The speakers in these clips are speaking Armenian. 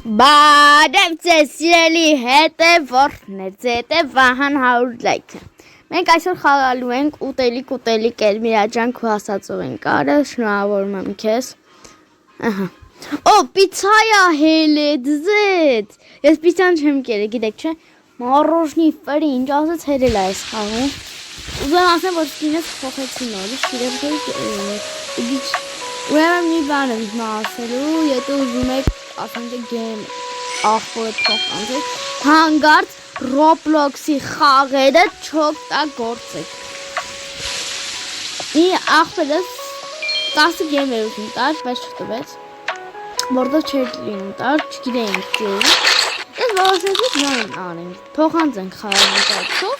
Բարև ձեզ սիրելի հետևորդներ, ձեթե Վահան 100 լայք։ Մենք այսօր խաղալու ենք ուտելիք Էլմիրա ջան քո ասածով ենք արել, շնորհավորում եմ քեզ։ Ահա։ Օ, պիցայա հելեդզետ։ Ես պիցան չեմ կերել, գիտեք չէ։ Մառոժնի ֆրի, ինչ ասած հերել է այս խաղում։ Ուզում ասեմ, որ սկինս փոխեցի նորից, իրենք ուրեմն մի բան եմ ասելու, եթե ուզում եք ասենք գեյմ ախորը փոխանցեք, հանգարտ Roblox-ի խաղերը չօգտագործեք։ Ի ախպերս 10 գեյմեր ուզում տար, բայց չտվեց, որտեղ չէր լինում տար, չգիտեինք ձեր։ Ես որոշեցի նույն անենք, փոխանցենք խաղերի կարգով։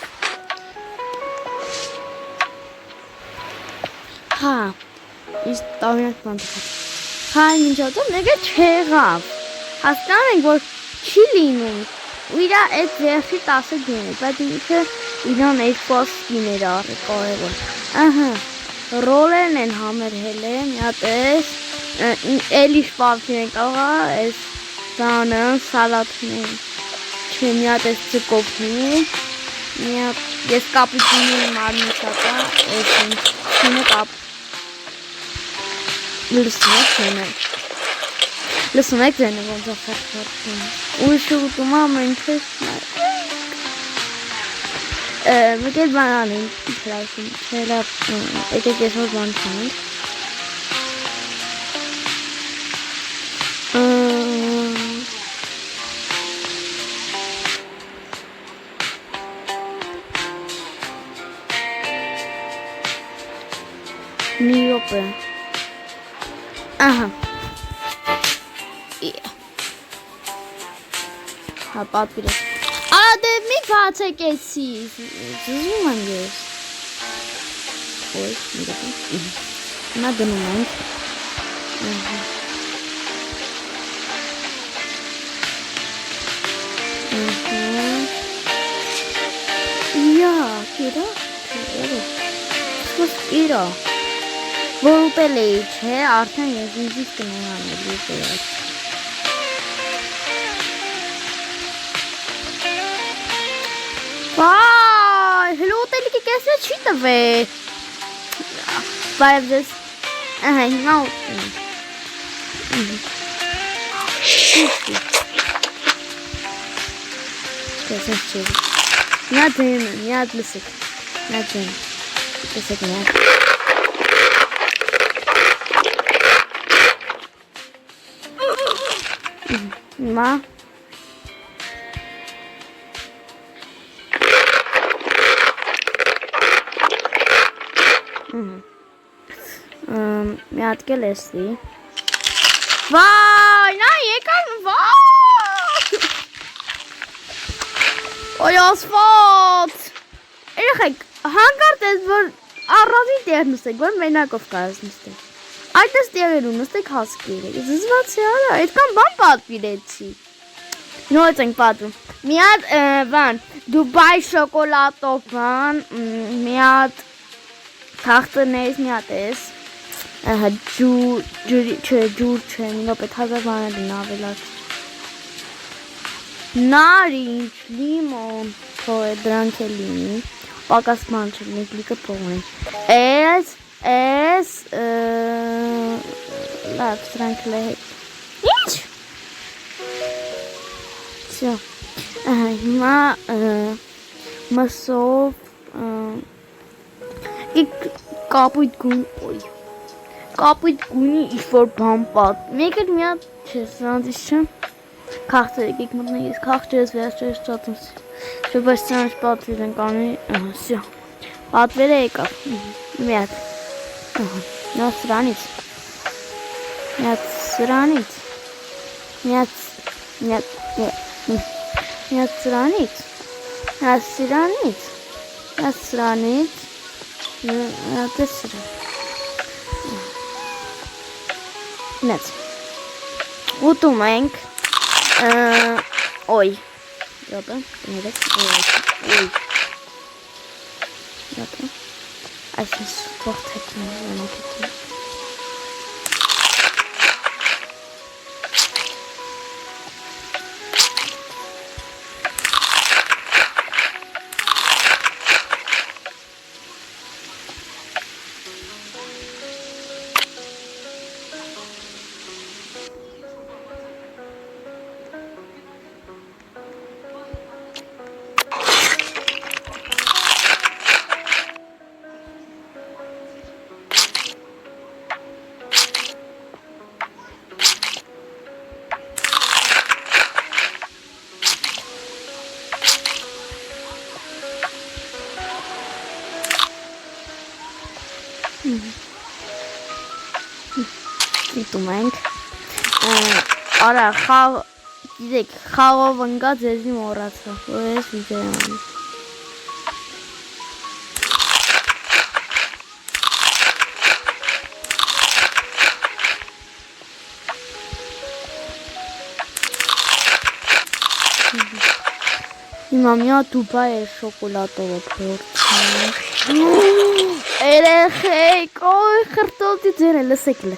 Հա, իսկ տավինակ բան տղաց։ Հայ մինչոտով նեգը չեղավ, հասկանում ենք, որ չի լինում, ու իրա այդ վերխի 10 գեն է, բայց ինքը իրան երկուս գիներ առը կարևոր, ահա, ռոլերն են համերհել է, միատ ես, էլի շպավտին ենք աղա, ես դանը, սալատն են, չէ, միատ ես ծկովնի, միատ, ես կապուտինի մարմիսատա, ես ինքինը կապ, Listen, եք ձենը ոնց է խեղթորդում, ուրիշ ուտում ամեն չես մեկ էլ բան անենք, իպրայսում, չելա, եկեք ես որ բան չանենք մի րոպե Ահա Հա, պատվիրես Արա դև մի բացեք էսի Զուզում եմ ես Ոյ, մի դեպի Նա դնում ենք Յա, կիրա Սկոս կիրա Որ ուտել էի, չէ, արդեն ես ինձից կնեմ անել ուտել այդ։ Վայ, հլու ուտելիքի կեսը չի տվե։ Բարև ձեզ, ահա, հիմա ուտել։ Կեսս չէ։ Միա ձենում եմ, միատ լսեք, միատ ձենում, լսեք միատ։ Հիմա մի հատ կել էստի Վայ, նա եկան, վայ Ոյ ասվոտ Երեխեք, հանգարտ ես, որ առավի տեղ նստեք, որ մենակով կարաս նստեք Այդպես տեղերում նստեք հասկեր եք, զզվացի արա, այդքան բան պատվիրեցի Նոյց ենք պատվում Մի հատ բան, Դուբայ շոկոլատով բան, մի հատ թախտներից մի հատ ես ջուր չէ, մի նոպետ 1000 բաներ են ավելած Նարինչ, լիմոն, թող է դրանք է լինի, պակաս ման չէ, մեկ լիկը պողնեն Էս լավ, սրանք լեհեք Ինչ? Սյո Հիմա մսով կապույտ գուն Կապույտ գունի ինչ-որ բան պատ Մեկ էլ միատ չէ, սրանցից չէ Կաղցեր եկեք մտնեք, ես կաղց չես վերջերս ճատում Շո բայց սրանց պատվիր ենք անի, սյո Պատվերը եկավ, միատ Միատ սրանից Միատ սրանից Միատ սրանից Միատ սրանից Միատ սրանից Միատ սրանից Միատ Ուտում ենք Ոյ Յոպը, կներեք Ոյ Յոպը Այսինչ ողթեքն է Դիտում ենք։ Արա, գիտեք, խաղով ընկա ձեզի մոռացա, որ ես վիդեո եմ անում։ Հիմա մի հատ դուբա է շոկոլադով փորձենք։ Երեխեք, օй խրտոտի ձեր է, լսեք լե։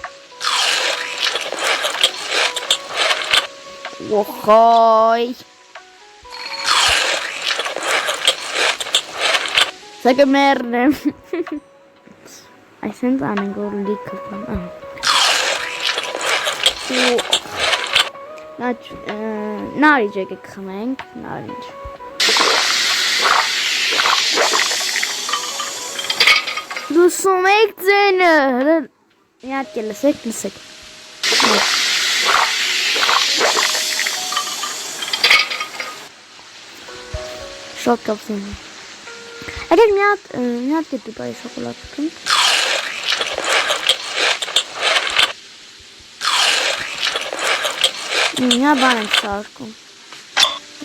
Ոխոյ։ Սակը մերն եմ։ Այսենց անենք, որ լիքը բան։ Նարիջ եկեք խմենք, նարիջ։ Լուսում եք ձենը, մի հատ կե լսեք, լսեք։ Շոտ կապսին։ Եկեք մի հատ կե դուբայի շոկոլադ կտում։ Մի հատ բան ենք սարկում։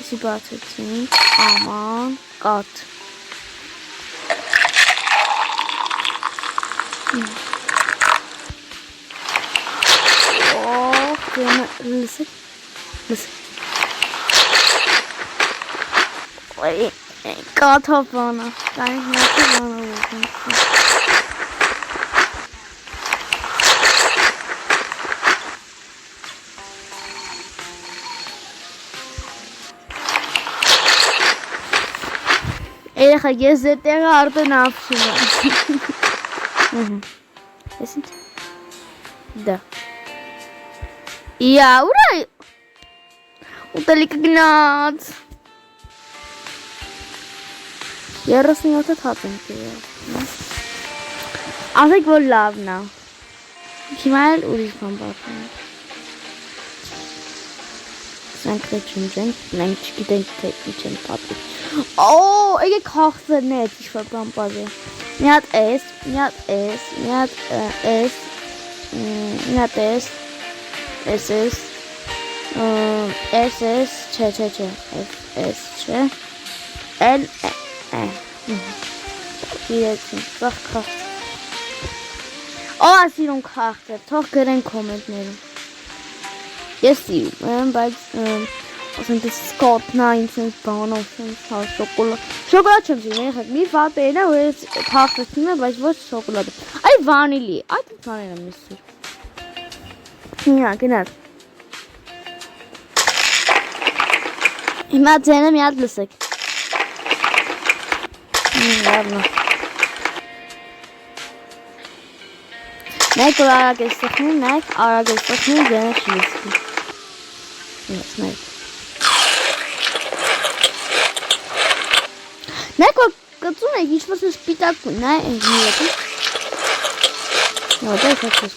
Իսի բացեցինք, աման, կատ։ Լսեք, լսեք։ Ոյ, կաթով բանա, կանք նյատի բանա ոքն։ Երեխա, ես ձեր տեղը արդեն ապշում եմ։ Ես ինչ։ Դա։ Իա, ուրա ուտելիքը գնաց։ 37 հատ ենք եղել։ Ասեք, որ լավն է։ Հիմա էլ ուրիշ բան պատմեմ։ Սրանք թե չունջենք, մենք չգիտենք, թե ինչ են պատմում։ Օ, եկեք հաղթերներ, ինչ-որ բան պատմեմ։ Մի հատ էս, մի հատ էս, մի հատ էս, մի հատ էս, SS, SS, չէ, FS, չէ, L, իրեցին, վաղ կաղթ։ Օ, ասիրում կաղթ է, թող գրեն կոմենտներում։ Ես սիրում եմ, բայց, ասենք ես սկոտնա, ինձ ենք բանով, շոկոլադ չեմ սիրում, երեխեք, մի վատերն է, որ ես կաղթեցնում եմ, բայց ոչ շոկոլադ է։ Այ վանիլի, այդ բաներ եմ ես սիրում։ Հիմա, գնար։ Հիմա ձենը մի հատ լսեք։ Լավն է։ Մեկ որ արագ է սխնում, մեկ արագ է սխնում, ձենը չի լսվում։ Ես մեկ։ Մեկ որ կծում եք, ինչ-որ սպիտակ կունն է, մի ետի։ Նո, դա է սպիտակ։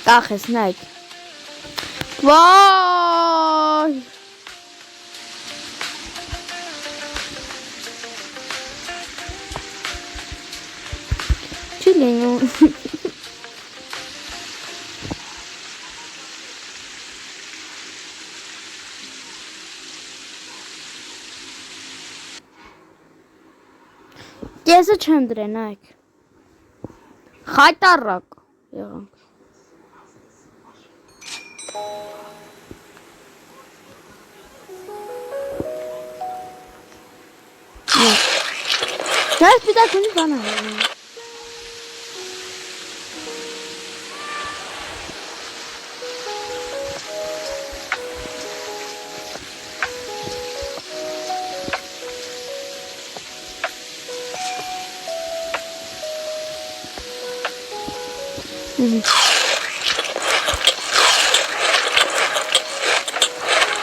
Կախ ես, նայք։ Վայ։ Չի լինում։ Կեսը չեմ դրե, նայք։ Խայտարակ եղանք։ Դա սպիտակ ունի բան է։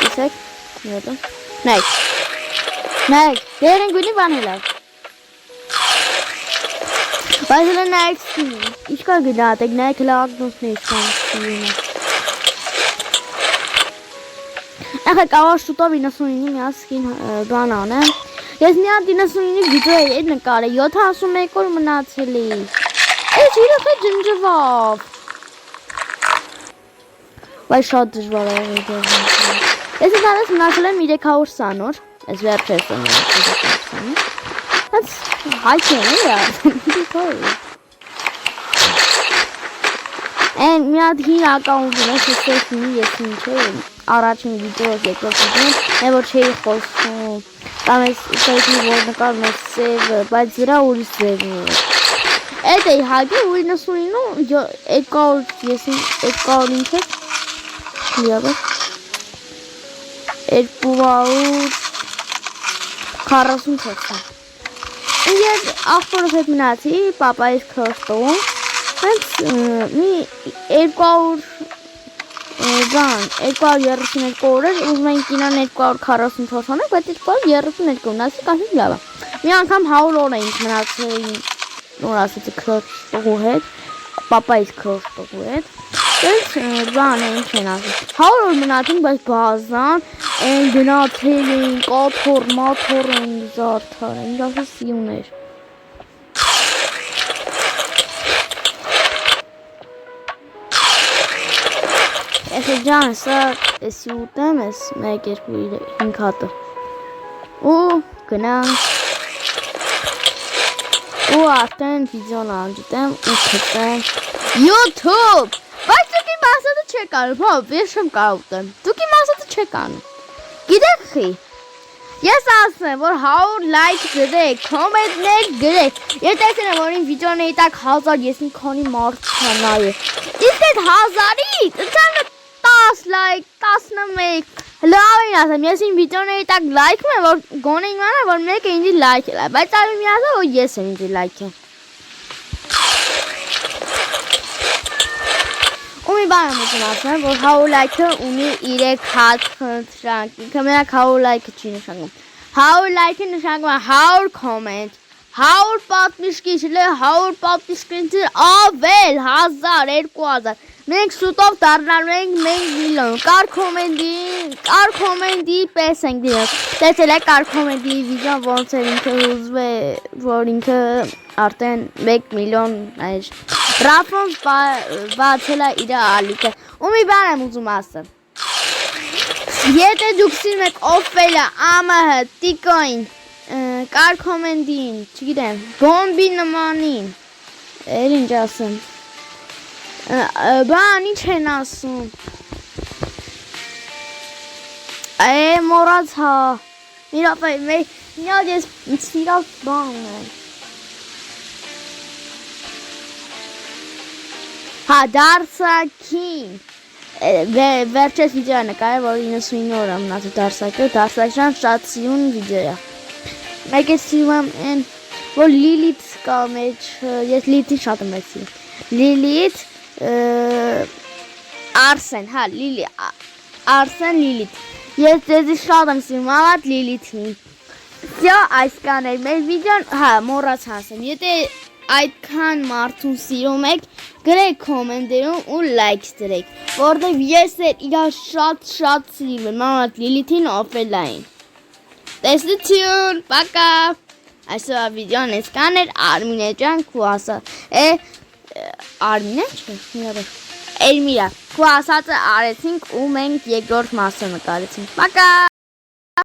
Isek, neden? Meg. Derin günü bana laf. Başına next. Ինչքա գնահատեք, նայեք լավագնոցն է Ախը կարող շուտով 99-ի միասին բան անեմ Ես մի հատ 99-ի վիդեո էի նկարել 71 օր մնացել է Էս իրոք է ջնջվավ Բայց շատ դժվար է վիդեո Ես դրանից մնացել եմ 320 օր Ես վերջերս եմ մնացել That's hiking, yeah. And մի հատ հին ակաունտ ունես, ես ես ինչ է, առաջին վիդեոս երկրորդ վիդեոն, է որ չէի խոսում, կամ ես ուտայքի որ նկարում ես սև, բայց դրա ուրիշ ձևն է։ Էդ էի հագի ու 99-ում 200 ես 200 ինչ է, լիավը, 244 Ես աղբորով հետ մնացի, պապայիս քրոստովում, հենց մի 232 օր էր, ուզում էին կինան 244 անենք, բայց 232 մնացի կասից լավ է։ Մի անգամ 100 օր էինք մնացել, նոր ասեցի քրոստողու հետ, պապայիս քրոստողու հետ, ես բան է ինչ են ասել, 100 օր մնացինք, բայց բազան, են գնացել էին, կաթոր, մաթոր են զարդար, են ասել սիուներ։ Էխե ջան, սա էսի ուտեմ ես, 1, 2, 5 հատը։ Ու գնանք։ Ու արդեն վիդեոն անջիտեմ ու կտեմ YouTube։ Բայց դուք իմ ասածը չեք անում, հով, ես չեմ կարող ուտեմ։ Դուք իմ ասածը չեք անում։ Գիտեք խի, ես ասեմ, որ 100 լայք գրեք, կոմենտներ գրեք, ես տեսել եմ, որ իմ վիդեոների տակ 1000 ես մի քանի մարդ չանայ է, իսկ այդ 1000-ից, ընցանը 10 լայք, 11, լավին ասեմ, ես իմ վիդեոների տակ լայքում եմ, որ գոնե իմանա, որ մեկը ինձի լայք էլ է, բայց արի մի ասա, որ ես եմ ինձի լայք եմ։ Ու մի բան եմ ուտում ասեմ, որ 100 լայքը ունի 3 հատ խնդրանք, ինքը մենակ 100 լայքը չի նշանգում, 100 լայքը նշանգում է 100 կոմենտ, 100 պատմիշկի չլե, 100 պատմիշկի ավել, 1000, 2000, մենք շուտով դառնալու ենք մենք միլիոն, կար կոմենտի պես ենք դիրել, տեսել է կար կոմենտի վիդեոն ոնց էր ինքը հուզվե, որ ինքը արդեն 1 միլիոն այժ Ռաֆոնս բացել է իր ալիքը, ու մի բան եմ ուզում ասեմ, եթե դուք սիրում եք Օֆելիա, ԱՄՀ, Տիկոին, կար կոմենտին, չգիտեմ, բոմբի նմանին, էլ ինչ ասեմ, բան ինչ են ասում, մորացա, մի ռապայ, մի հատ ես սիրավ բան եմ, Հա, դարսակին, վերջես վիդեո նկար է, որ 99 օր եմ մնացել դարսակը, դարսակյան շատ սիրուն վիդեո է։ Մեկ է սիրում եմ են, որ լիլիտ կա մեջ, ես լիլիտին շատ եմ սիրում։ Լիլիտ, Արսեն, հա, Արսեն լիլիտ։ Ես ձեզի շատ եմ սիրում, ավատ լիլիթին։ Սյա այսքան էր մեր վիդեոն, հա, մոռաց հասեմ, եթե այդքան մարդուն սիրում եք, գրեք կոմենտերում ու լայք դրեք, որտեղ ես իրար շատ սիրում եմ, մանավանդ Լիլիթին Օֆելիային։ Տեսություն, պակա։ Այսօր վիդեոն այսքան էր, Արմինե ջան, քու ասա, Արմինե չէ, Էլմիրա, քու ասածը արեցինք ու մենք երկրորդ մասը նկարեցինք։ Պակա։